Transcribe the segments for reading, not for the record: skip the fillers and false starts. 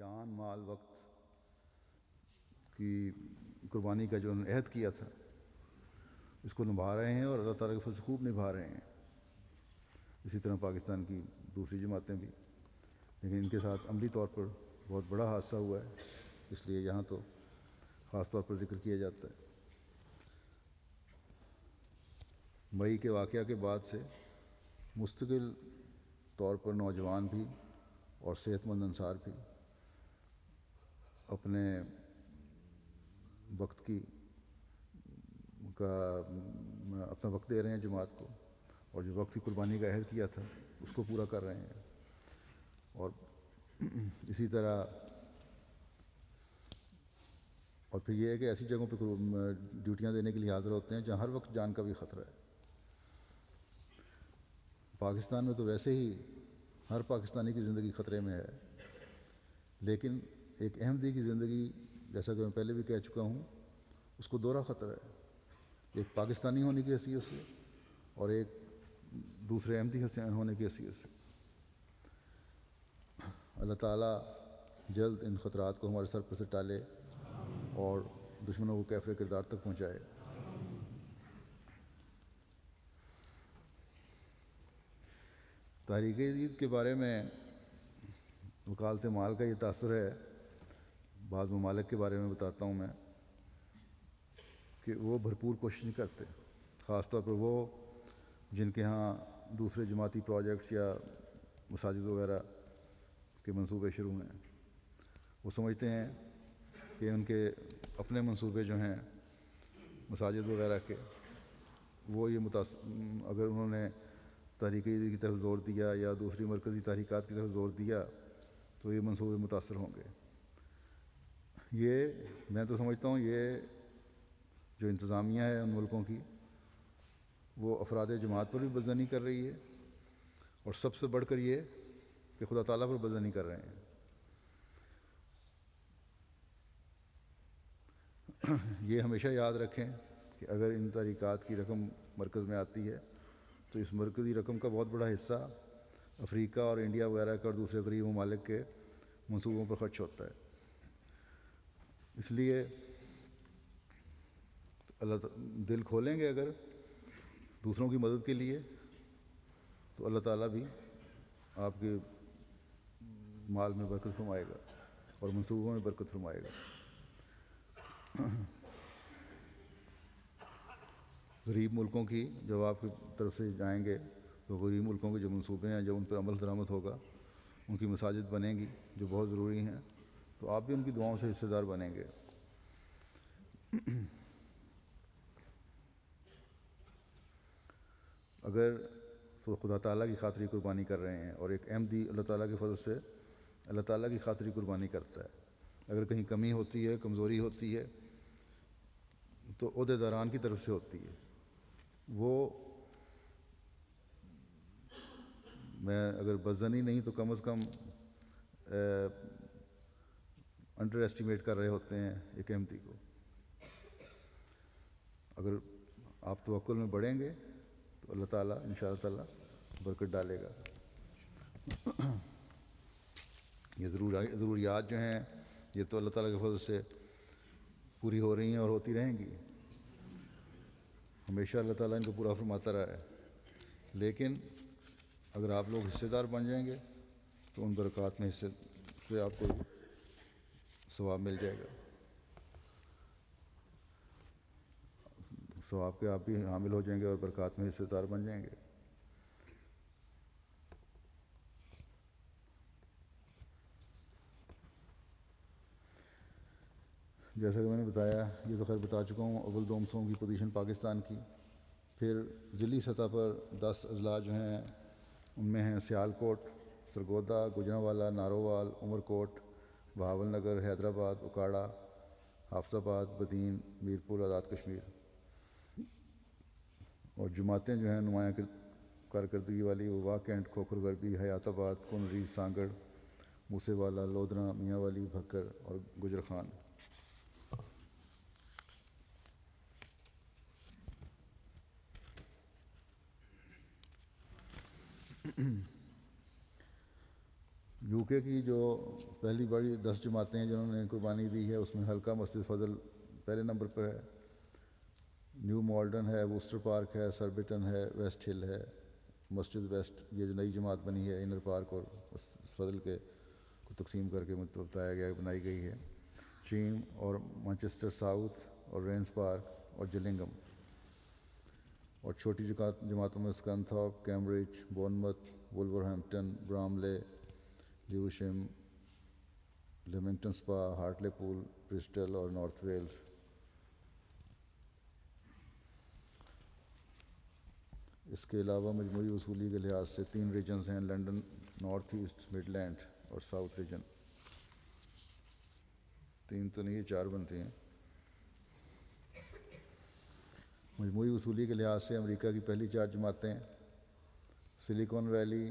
جان مال وقت کی قربانی کا جو انہوں نے عہد کیا تھا اس کو نبھا رہے ہیں اور اللہ تعالیٰ کے فضل سے خوب نبھا رہے ہیں. اسی طرح پاکستان کی دوسری جماعتیں بھی، لیکن ان کے ساتھ عملی طور پر بہت بڑا حادثہ ہوا ہے، اس لیے یہاں تو خاص طور پر ذکر کیا جاتا ہے. مئی کے واقعہ کے بعد سے مستقل طور پر نوجوان بھی اور صحت مند انصار بھی اپنے وقت اپنا وقت دے رہے ہیں جماعت کو، اور جو وقت کی قربانی کا عہد کیا تھا اس کو پورا کر رہے ہیں. اور اسی طرح اور پھر یہ ہے کہ ایسی جگہوں پہ ڈیوٹیاں دینے کے لیے حاضر ہوتے ہیں جہاں ہر وقت جان کا بھی خطرہ ہے. پاکستان میں تو ویسے ہی ہر پاکستانی کی زندگی خطرے میں ہے، لیکن ایک احمدی کی زندگی، جیسا کہ میں پہلے بھی کہہ چکا ہوں، اس کو دوہرا خطرہ ہے، ایک پاکستانی ہونے کی حیثیت سے اور ایک دوسرے احمدی ہونے کی حیثیت سے. اللہ تعالیٰ جلد ان خطرات کو ہمارے سر پر سے ٹالے اور دشمنوں کو کیفر کردار تک پہنچائے. تحریک جدید کے بارے میں وکالت مال کا یہ تاثر ہے. بعض ممالک کے بارے میں بتاتا ہوں میں کہ وہ بھرپور کوشش نہیں کرتے، خاص طور پر وہ جن کے ہاں دوسرے جماعتی پروجیکٹس یا مساجد وغیرہ کے منصوبے شروع ہیں. وہ سمجھتے ہیں کہ ان کے اپنے منصوبے جو ہیں مساجد وغیرہ کے، وہ یہ اگر انہوں نے تحریک جدید کی طرف زور دیا یا دوسری مرکزی تحریکات کی طرف زور دیا تو یہ منصوبے متاثر ہوں گے. میں تو سمجھتا ہوں یہ جو انتظامیہ ہے ان ملکوں کی، وہ افراد جماعت پر بھی بدزنی کر رہی ہے، اور سب سے بڑھ کر یہ کہ خدا تعالیٰ پر بدزنی کر رہے ہیں. یہ ہمیشہ یاد رکھیں کہ اگر ان تحریکات کی رقم مرکز میں آتی ہے تو اس مرکزی رقم کا بہت بڑا حصہ افریقہ اور انڈیا وغیرہ کا اور دوسرے غریب ممالک کے منصوبوں پر خرچ ہوتا ہے. اس لیے دل کھولیں گے اگر دوسروں کی مدد کے لیے تو اللہ تعالیٰ بھی آپ کے مال میں برکت فرمائے گا اور منصوبوں میں برکت فرمائے گا. غریب ملکوں کی جب آپ کی طرف سے جائیں گے تو غریب ملکوں کے جو منصوبے ہیں، جب ان پر عمل درآمد ہوگا، ان کی مساجد بنیں گی جو بہت ضروری ہیں، تو آپ بھی ان کی دعاؤں سے حصے دار بنیں گے. اگر تو خدا تعالیٰ کی خاطری قربانی کر رہے ہیں، اور ایک احمدی اللہ تعالیٰ کے فضل سے اللہ تعالیٰ کی خاطری قربانی کرتا ہے. اگر کہیں کمی ہوتی ہے، کمزوری ہوتی ہے، تو عہدے داران کی طرف سے ہوتی ہے. وہ میں اگر بدزنی نہیں تو کم از کم انڈر ایسٹیمیٹ کر رہے ہوتے ہیں ایک احمدی کو. اگر آپ توکل میں بڑھیں گے تو اللہ تعالیٰ انشاءاللہ تعالیٰ برکت ڈالے گا. یہ ضروریات جو ہیں یہ تو اللہ تعالیٰ کے فضل سے پوری ہو رہی ہیں اور ہوتی رہیں گی. ہمیشہ اللہ تعالیٰ ان کو پورا فرماتا رہا ہے. لیکن اگر آپ لوگ حصے دار بن جائیں گے تو ان برکات میں حصے سے آپ کو ثواب مل جائے گا. ثواب کے آپ بھی حامل ہو جائیں گے اور برکات میں حصے دار بن جائیں گے. جیسا کہ میں نے بتایا، یہ تو خیر بتا چکا ہوں، اول دوم کی پوزیشن پاکستان کی. پھر ضلعی سطح پر 10 اضلاع جو ہیں ان میں ہیں سیال کوٹ، سرگودا، گوجرانوالہ، نارووال، عمر کوٹ، بہاول نگر، حیدرآباد، اکاڑا، حافظ آباد، بدین، میرپور، آزاد کشمیر. اور جماعتیں جو ہیں نمایاں کارکردگی والی وہ واہ کینٹ، کھوکھر غربی، حیات آباد، کنری، سانگڑ، موسے والا، لودھنا، میاں والی، بھکر اور گجر خان. UK کی جو پہلی بڑی 10 جماعتیں ہیں جنہوں نے قربانی دی ہے، اس میں حلقہ مسجد فضل پہلے نمبر پر ہے، نیو مالڈن ہے، ووسٹر پارک ہے، سربٹن ہے، ویسٹ ہل ہے، مسجد ویسٹ یہ جو نئی جماعت بنی ہے انر پارک اور فضل کے کو تقسیم کر کے بتایا گیا بنائی گئی ہے، چیم اور مانچسٹر ساؤتھ اور رینس پارک اور جلنگم، اور چھوٹی جماعتوں میں اسکنتھاپ، کیمبرج، بورنموتھ، وولورہمپٹن، براملے، لیوشم، لیمنگٹن سپا، ہارٹلے پول، برسٹل اور نارتھ ویلز۔ اس کے علاوہ مجموعی وصولی کے لحاظ سے 3 ریجنز ہیں، London, north east midland اور ساؤتھ ریجن۔ 3 تو نہیں، یہ 4 بنتے ہیں۔ مجموعی وصولی کے لحاظ سے امریکہ کی پہلی 4 جماعتیں سلیکون ویلی،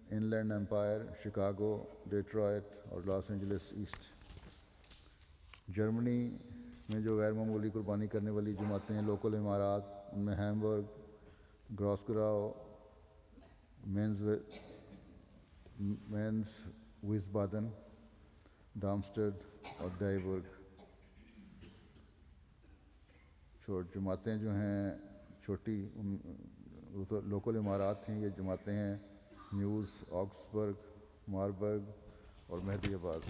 ان لینڈ ایمپائر، شکاگو، ڈیٹرائٹ اور لاس اینجلس ایسٹ۔ جرمنی میں جو غیر معمولی قربانی کرنے والی جماعتیں ہیں، لوکل امارات، ان میں ہیمبرگ، گراسگراؤ، مینز ویسبادن، ڈارمسٹڈ اور ڈائیبرگ۔ جماعتیں جو ہیں چھوٹی لوکل امارات ہیں، یہ جماعتیں ہیں میوز، آکسبرگ، ماربرگ اور مہدی آباد۔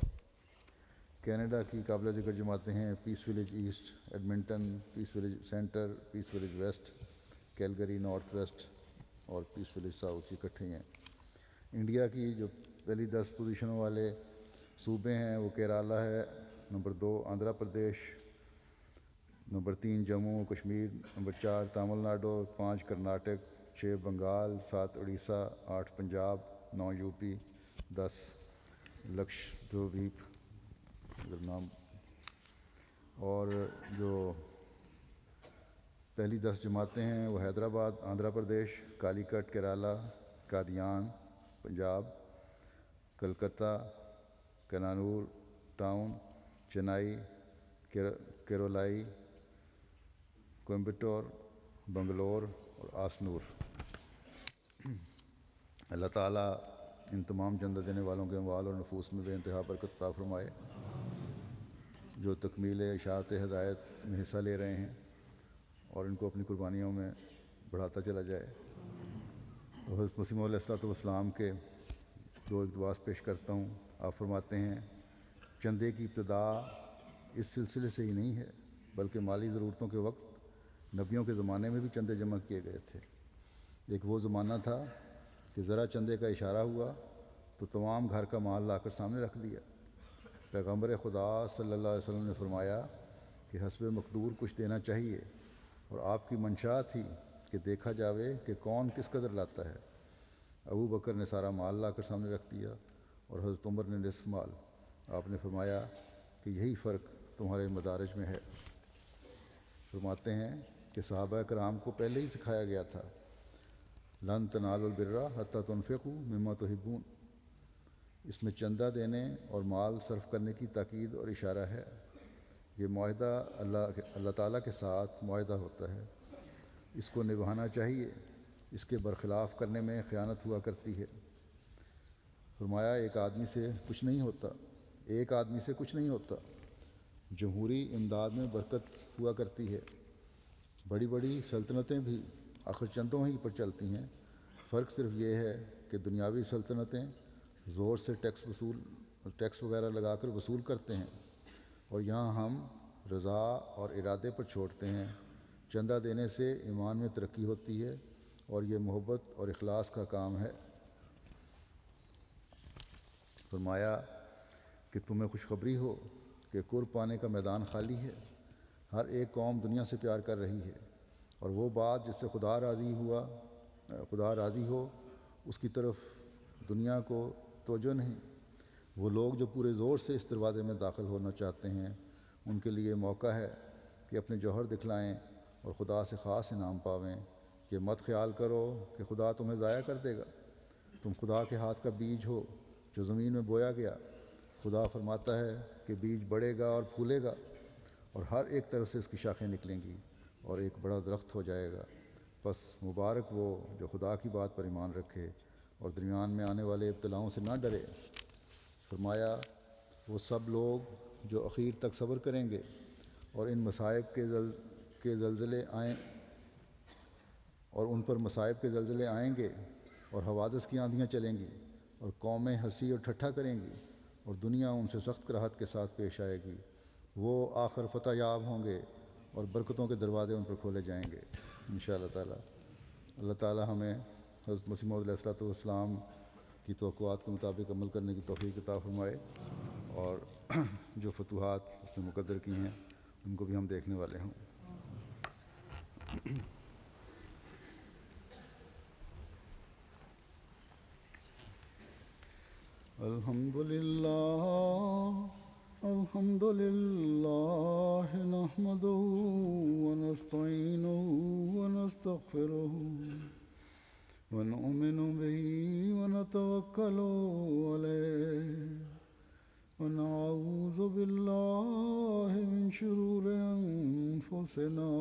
کینیڈا کی قابل ذکر جماعتیں ہیں Peace Village East, Edmonton, Peace Village Centre, Peace Village West, Calgary North West اور پیس ولیج ساؤتھ، اکٹھے ہیں۔ انڈیا کی جو پہلی 10 پوزیشنوں والے صوبے ہیں وہ کیرالہ ہے، نمبر 2 آندھرا پردیش، نمبر 3 جموں و کشمیر، نمبر 4 تامل ناڈو، 5 کرناٹک، 6 بنگال، 7 اڑیسہ، 8 پنجاب، 9 UP، 10 لکشدویپ اگر نام۔ اور جو پہلی 10 جماعتیں ہیں وہ حیدرآباد آندھرا پردیش، کالی کٹ کیرالہ، قادیان پنجاب، کلکتہ، کنانور ٹاؤن، چنائی، کیرولائی، کوئمبٹور، بنگلور اور آسنور۔ اللہ تعالیٰ ان تمام چندہ دینے والوں کے اموال اور نفوس میں بے انتہا برکت عطا فرمائے، جو تکمیل اشاعت ہدایت میں حصہ لے رہے ہیں، اور ان کو اپنی قربانیوں میں بڑھاتا چلا جائے۔ حضرت مسیح موعود علیہ السلام کے 2 اقتباس پیش کرتا ہوں۔ آپ فرماتے ہیں چندے کی ابتدا اس سلسلے سے ہی نہیں ہے، بلکہ مالی ضرورتوں کے وقت نبیوں کے زمانے میں بھی چندے جمع کیے گئے تھے۔ ایک وہ زمانہ تھا کہ ذرا چندے کا اشارہ ہوا تو تمام گھر کا مال لا کر سامنے رکھ دیا۔ پیغمبر خدا صلی اللہ علیہ وسلم نے فرمایا کہ حسب مقدور کچھ دینا چاہیے، اور آپ کی منشا تھی کہ دیکھا جاوے کہ کون کس قدر لاتا ہے۔ ابو بکر نے سارا مال لا کر سامنے رکھ دیا اور حضرت عمر نے نصف مال۔ آپ نے فرمایا کہ یہی فرق تمہارے مدارج میں ہے۔ فرماتے ہیں کہ صحابہ کرام کو پہلے ہی سکھایا گیا تھا، لن تنالوا البر حتی تنفقوا مما تحبون۔ اس میں چندہ دینے اور مال صرف کرنے کی تاکید اور اشارہ ہے۔ یہ معاہدہ اللہ تعالیٰ کے ساتھ معاہدہ ہوتا ہے، اس کو نبھانا چاہیے، اس کے برخلاف کرنے میں خیانت ہوا کرتی ہے۔ فرمایا ایک آدمی سے کچھ نہیں ہوتا، جمہوری امداد میں برکت ہوا کرتی ہے۔ بڑی بڑی سلطنتیں بھی آخر چندوں ہی پر چلتی ہیں، فرق صرف یہ ہے کہ دنیاوی سلطنتیں زور سے ٹیکس وغیرہ لگا کر وصول کرتے ہیں، اور یہاں ہم رضا اور ارادے پر چھوڑتے ہیں۔ چندہ دینے سے ایمان میں ترقی ہوتی ہے، اور یہ محبت اور اخلاص کا کام ہے۔ فرمایا کہ تمہیں خوشخبری ہو کہ قرب پانے کا میدان خالی ہے، ہر ایک قوم دنیا سے پیار کر رہی ہے، اور وہ بات جس سے خدا راضی ہو اس کی طرف دنیا کو توجہ نہیں۔ وہ لوگ جو پورے زور سے اس دروازے میں داخل ہونا چاہتے ہیں، ان کے لیے موقع ہے کہ اپنے جوہر دکھلائیں اور خدا سے خاص انعام پاویں۔ یہ مت خیال کرو کہ خدا تمہیں ضائع کر دے گا، تم خدا کے ہاتھ کا بیج ہو جو زمین میں بویا گیا۔ خدا فرماتا ہے کہ بیج بڑھے گا اور پھولے گا، اور ہر ایک طرف سے اس کی شاخیں نکلیں گی اور ایک بڑا درخت ہو جائے گا۔ بس مبارک وہ جو خدا کی بات پر ایمان رکھے اور درمیان میں آنے والے ابتلاؤں سے نہ ڈرے۔ فرمایا وہ سب لوگ جو اخیر تک صبر کریں گے اور ان مصائب کے زلزلے آئیں اور ان پر مصائب کے زلزلے آئیں گے اور حوادث کی آندھیاں چلیں گی اور قومیں ہنسی اور ٹھٹھا کریں گی اور دنیا ان سے سخت کراہت کے ساتھ پیش آئے گی، وہ آخر فتح یاب ہوں گے اور برکتوں کے دروازے ان پر کھولے جائیں گے انشاءاللہ تعالی۔ اللہ تعالی ہمیں حضرت مسیح موعود علیہ السلام کی توقعات کے مطابق عمل کرنے کی توفیق عطا فرمائے، اور جو فتوحات اس نے مقدر کی ہیں ان کو بھی ہم دیکھنے والے ہوں۔ الحمد للہ نحمده ونستعینه ونستغفره ونؤمن به ونتوکل علیہ ونعوذ باللہ من شرور انفسنا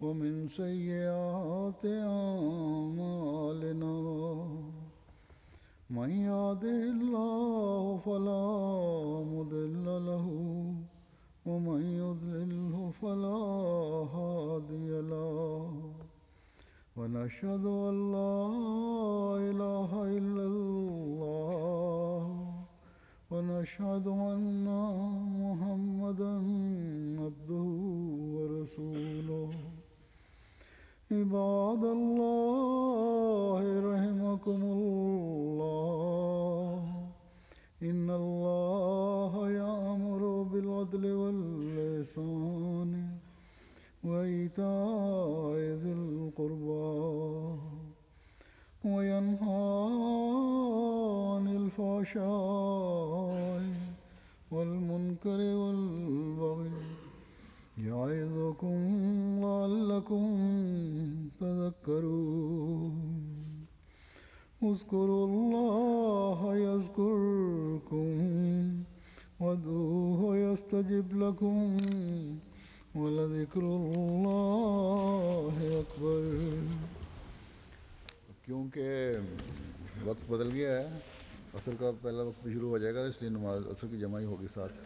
ومن سیئات اعمالنا، من يهده الله فلا مضل له ومن يضلله فلا هادي له، ونشهد أن لا إله إلا الله ونشهد أن محمدا عبده ورسوله۔ عباد الله رحمكم الله، إن الله يأمر بالعدل والإحسان وإيتاء ذي القربى وينهى عن الفحشاء والمنكر والبغي يعظكم لعلكم تذكرون۔ اذكروا الله يذكركم وادعوه يستجب لكم ولذكر اللہ اکبر۔ کیونکہ وقت بدل گیا ہے، عصر کا پہلا وقت بھی شروع ہو جائے گا، اس لیے نماز عصر کی جمع ہی ہوگی ساتھ۔